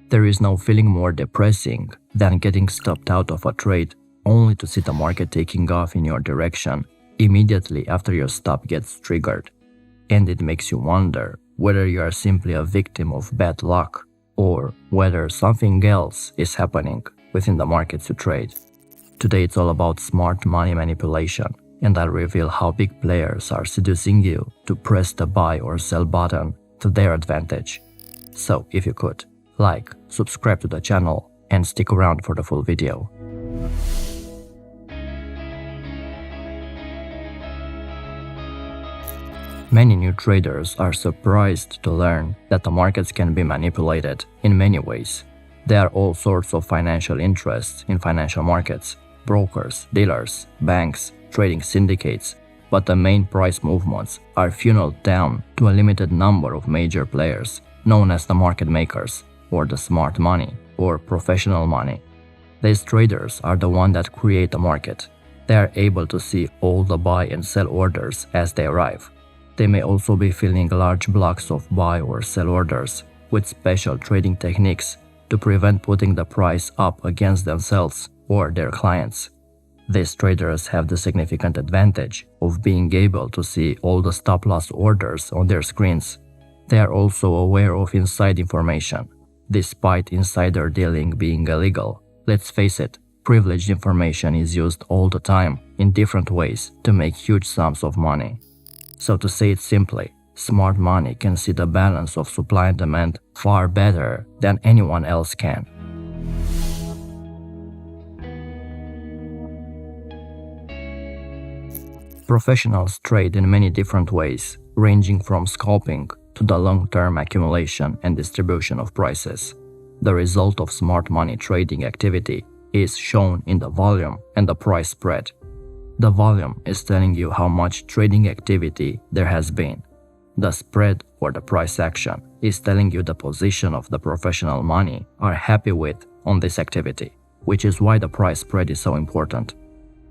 There is no feeling more depressing than getting stopped out of a trade only to see the market taking off in your direction immediately after your stop gets triggered. And it makes you wonder whether you are simply a victim of bad luck or whether something else is happening within the markets you trade. Today it's all about smart money manipulation, and I'll reveal how big players are seducing you to press the buy or sell button to their advantage. So if you could, like, subscribe to the channel, and stick around for the full video. Many new traders are surprised to learn that the markets can be manipulated in many ways. There are all sorts of financial interests in financial markets: brokers, dealers, banks, trading syndicates, but the main price movements are funneled down to a limited number of major players known as the market makers, or the smart money, or professional money. These traders are the ones that create the market. They are able to see all the buy and sell orders as they arrive. They may also be filling large blocks of buy or sell orders with special trading techniques to prevent putting the price up against themselves or their clients. These traders have the significant advantage of being able to see all the stop-loss orders on their screens. They are also aware of inside information. Despite insider dealing being illegal, let's face it, privileged information is used all the time in different ways to make huge sums of money. So to say it simply, smart money can see the balance of supply and demand far better than anyone else can. Professionals trade in many different ways, ranging from scalping to the long-term accumulation and distribution of prices. The result of smart money trading activity is shown in the volume and the price spread. The volume is telling you how much trading activity there has been. The spread, or the price action, is telling you the position of the professional money are happy with on this activity, which is why the price spread is so important.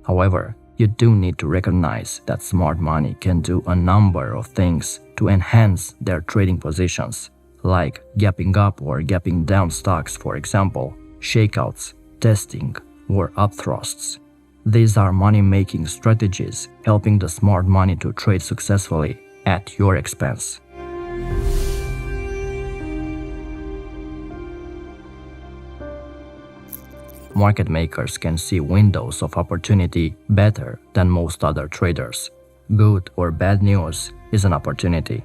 However, you do need to recognize that smart money can do a number of things to enhance their trading positions, like gapping up or gapping down stocks, for example, shakeouts, testing, or upthrusts. These are money-making strategies helping the smart money to trade successfully at your expense. Market makers can see windows of opportunity better than most other traders. Good or bad news is an opportunity.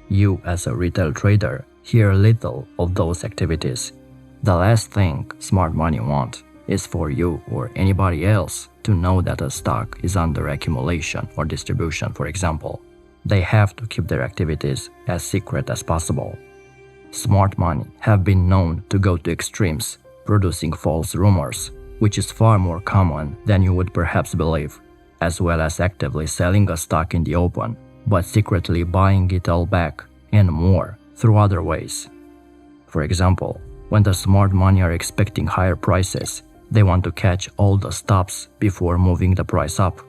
You, as a retail trader, hear little of those activities. The last thing smart money wants is for you or anybody else to know that a stock is under accumulation or distribution, for example. They have to keep their activities as secret as possible. Smart money have been known to go to extremes, producing false rumors, which is far more common than you would perhaps believe, as well as actively selling a stock in the open, but secretly buying it all back and more through other ways. For example, when the smart money are expecting higher prices, they want to catch all the stops before moving the price up.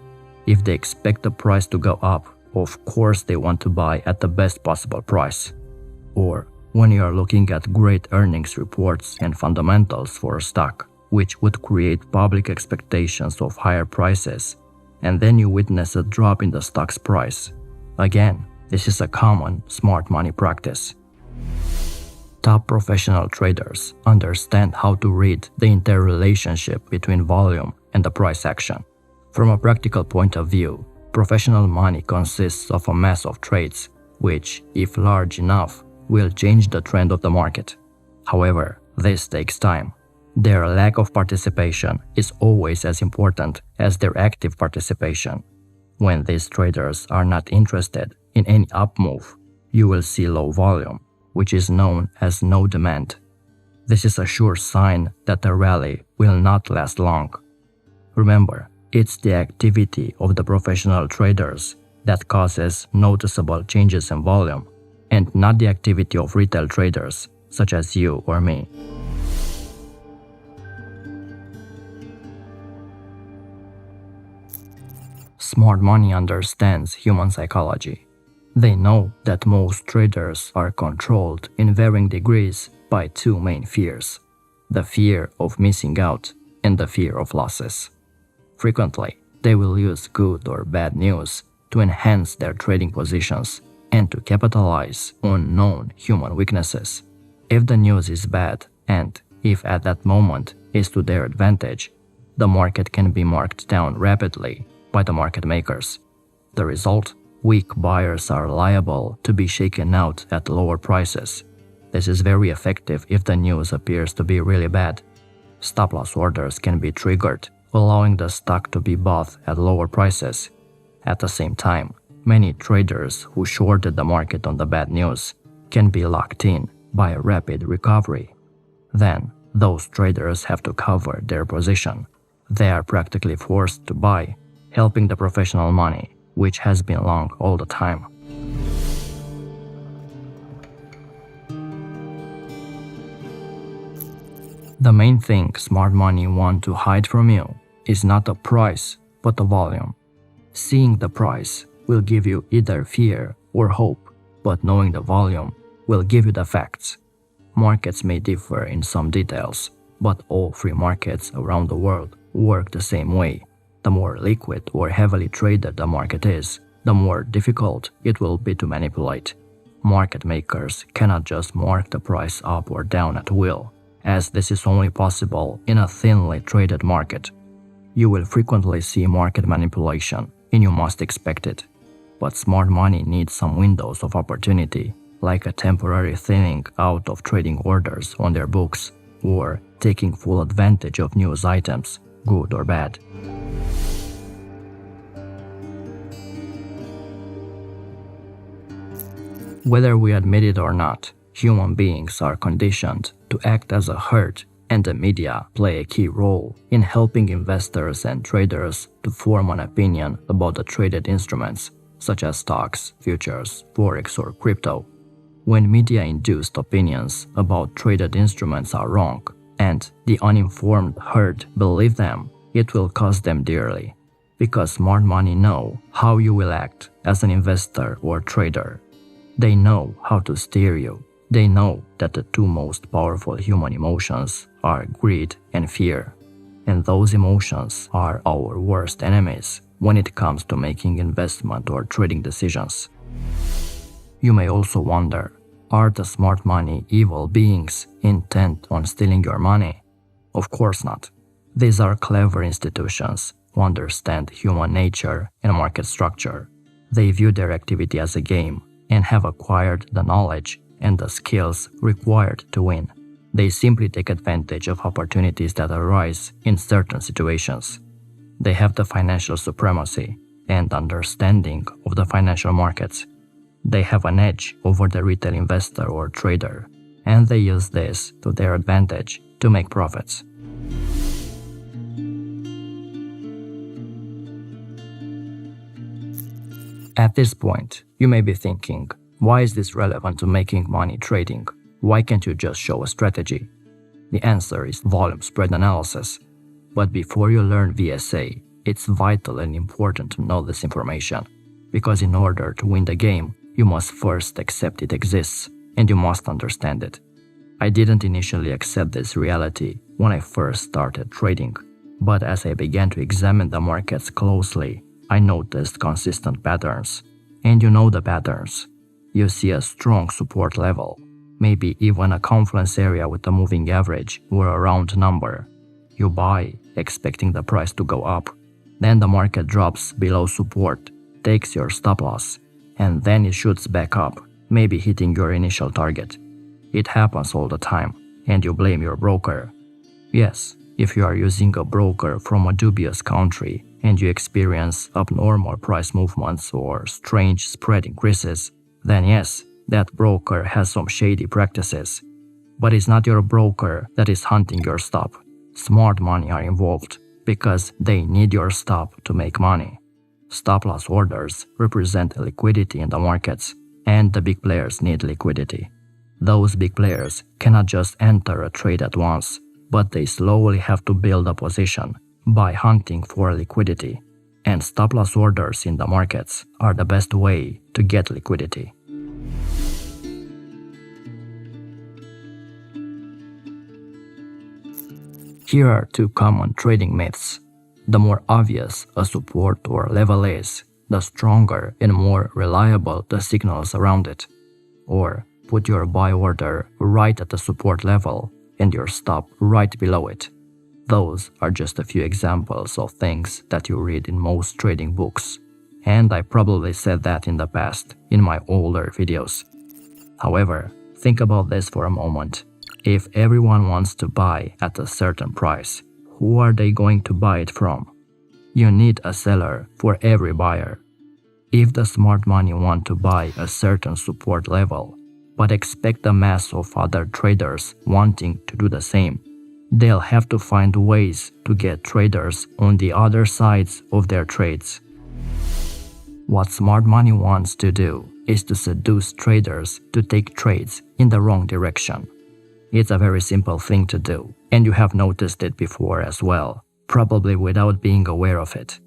If they expect the price to go up, of course they want to buy at the best possible price. Or when you are looking at great earnings reports and fundamentals for a stock, which would create public expectations of higher prices, and then you witness a drop in the stock's price. Again, this is a common smart money practice. Top professional traders understand how to read the interrelationship between volume and the price action. From a practical point of view, professional money consists of a mass of trades, which, if large enough, will change the trend of the market. However, this takes time. Their lack of participation is always as important as their active participation. When these traders are not interested in any up move, you will see low volume, which is known as no demand. This is a sure sign that the rally will not last long. Remember, it's the activity of the professional traders that causes noticeable changes in volume, and not the activity of retail traders such as you or me. Smart money understands human psychology. They know that most traders are controlled in varying degrees by two main fears: the fear of missing out and the fear of losses. Frequently, they will use good or bad news to enhance their trading positions and to capitalize on known human weaknesses. If the news is bad and if at that moment is to their advantage, the market can be marked down rapidly by the market makers. The result: weak buyers are liable to be shaken out at lower prices. This is very effective if the news appears to be really bad. Stop-loss orders can be triggered, allowing the stock to be bought at lower prices. At the same time, many traders who shorted the market on the bad news can be locked in by a rapid recovery. Then, those traders have to cover their position. They are practically forced to buy, helping the professional money, which has been long all the time. The main thing smart money want to hide from you is not the price, but the volume. Seeing the price will give you either fear or hope, but knowing the volume will give you the facts. Markets may differ in some details, but all free markets around the world work the same way. The more liquid or heavily traded the market is, the more difficult it will be to manipulate. Market makers cannot just mark the price up or down at will, as this is only possible in a thinly traded market. You will frequently see market manipulation, and you must expect it. But smart money needs some windows of opportunity, like a temporary thinning out of trading orders on their books, or taking full advantage of news items, good or bad. Whether we admit it or not, human beings are conditioned to act as a herd, and the media play a key role in helping investors and traders to form an opinion about the traded instruments, such as stocks, futures, forex, or crypto. When media-induced opinions about traded instruments are wrong, and the uninformed herd believe them, it will cost them dearly, because smart money know how you will act as an investor or trader. They know how to steer you. They know that the two most powerful human emotions are greed and fear, and those emotions are our worst enemies when it comes to making investment or trading decisions. You may also wonder, are the smart money evil beings intent on stealing your money? Of course not. These are clever institutions who understand human nature and market structure. They view their activity as a game and have acquired the knowledge and the skills required to win. They simply take advantage of opportunities that arise in certain situations. They have the financial supremacy and understanding of the financial markets. They have an edge over the retail investor or trader, and they use this to their advantage to make profits. At this point, you may be thinking, why is this relevant to making money trading? Why can't you just show a strategy? The answer is volume spread analysis. But before you learn VSA, it's vital and important to know this information, because in order to win the game, you must first accept it exists, and you must understand it. I didn't initially accept this reality when I first started trading, but as I began to examine the markets closely, I noticed consistent patterns. And you know the patterns. You see a strong support level, maybe even a confluence area with a moving average or a round number. You buy, expecting the price to go up. Then the market drops below support, takes your stop loss, and then it shoots back up, maybe hitting your initial target. It happens all the time, and you blame your broker. Yes, if you are using a broker from a dubious country and you experience abnormal price movements or strange spread increases, then yes, that broker has some shady practices. But it's not your broker that is hunting your stop. Smart money are involved because they need your stop to make money. Stop-loss orders represent liquidity in the markets, and the big players need liquidity. Those big players cannot just enter a trade at once, but they slowly have to build a position by hunting for liquidity, and stop-loss orders in the markets are the best way to get liquidity. Here are two common trading myths. The more obvious a support or level is, the stronger and more reliable the signals around it. Or put your buy order right at the support level and your stop right below it. Those are just a few examples of things that you read in most trading books. And I probably said that in the past in my older videos. However, think about this for a moment. If everyone wants to buy at a certain price, who are they going to buy it from? You need a seller for every buyer. If the smart money want to buy a certain support level, but expect a mass of other traders wanting to do the same, they'll have to find ways to get traders on the other sides of their trades. What smart money wants to do is to seduce traders to take trades in the wrong direction. It's a very simple thing to do, and you have noticed it before as well, probably without being aware of it.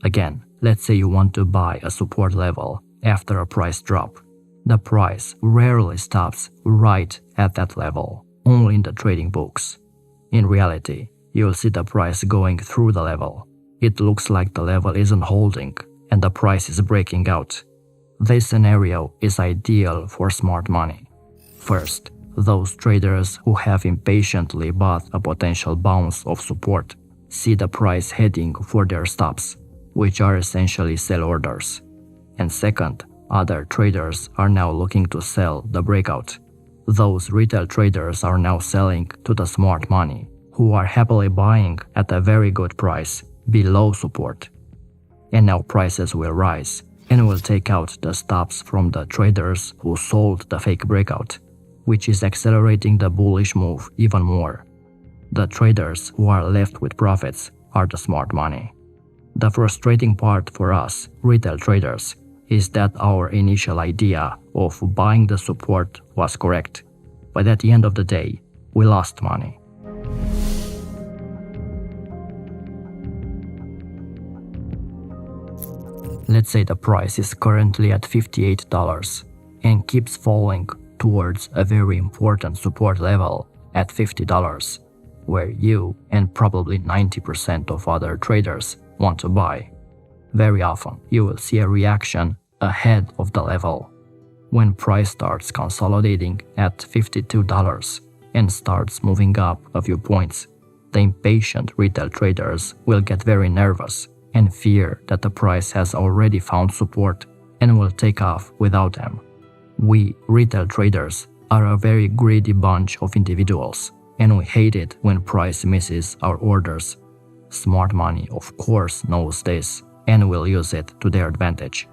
Again, let's say you want to buy a support level after a price drop. The price rarely stops right at that level, only in the trading books. In reality, you'll see the price going through the level. It looks like the level isn't holding and the price is breaking out. This scenario is ideal for smart money. First, those traders who have impatiently bought a potential bounce of support see the price heading for their stops, which are essentially sell orders. And second, other traders are now looking to sell the breakout. Those retail traders are now selling to the smart money, who are happily buying at a very good price below support. And now prices will rise and will take out the stops from the traders who sold the fake breakout, which is accelerating the bullish move even more. The traders who are left with profits are the smart money. The frustrating part for us, retail traders, is that our initial idea of buying the support was correct, but at the end of the day, we lost money. Let's say the price is currently at $58 and keeps falling towards a very important support level at $50, where you and probably 90% of other traders want to buy. Very often, you will see a reaction ahead of the level. When price starts consolidating at $52 and starts moving up a few points, the impatient retail traders will get very nervous and fear that the price has already found support and will take off without them. We, retail traders, are a very greedy bunch of individuals, and we hate it when price misses our orders. Smart money, of course, knows this and will use it to their advantage.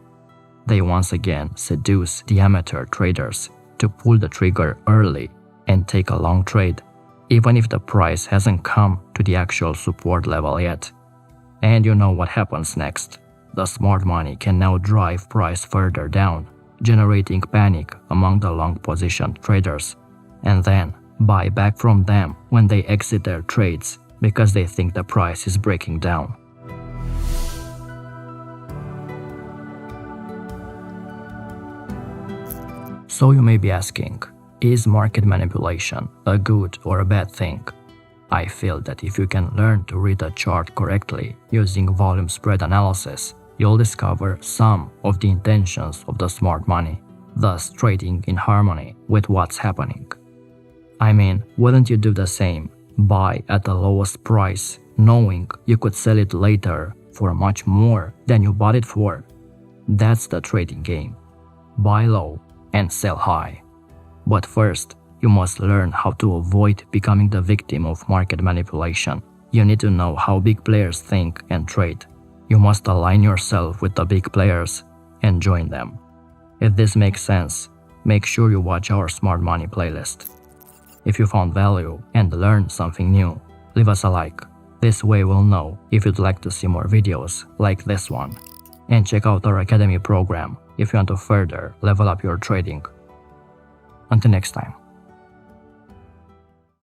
They once again seduce the amateur traders to pull the trigger early and take a long trade, even if the price hasn't come to the actual support level yet. And you know what happens next. The smart money can now drive price further down, generating panic among the long positioned traders, and then buy back from them when they exit their trades because they think the price is breaking down. So you may be asking, is market manipulation a good or a bad thing? I feel that if you can learn to read a chart correctly using volume spread analysis, you'll discover some of the intentions of the smart money, thus trading in harmony with what's happening. I mean, wouldn't you do the same? Buy at the lowest price, knowing you could sell it later for much more than you bought it for? That's the trading game. Buy low and sell high. But first, you must learn how to avoid becoming the victim of market manipulation. You need to know how big players think and trade. You must align yourself with the big players and join them. If this makes sense, make sure you watch our Smart Money playlist. If you found value and learned something new, leave us a like. This way we'll know if you'd like to see more videos like this one. And check out our Academy program if you want to further level up your trading. Until next time.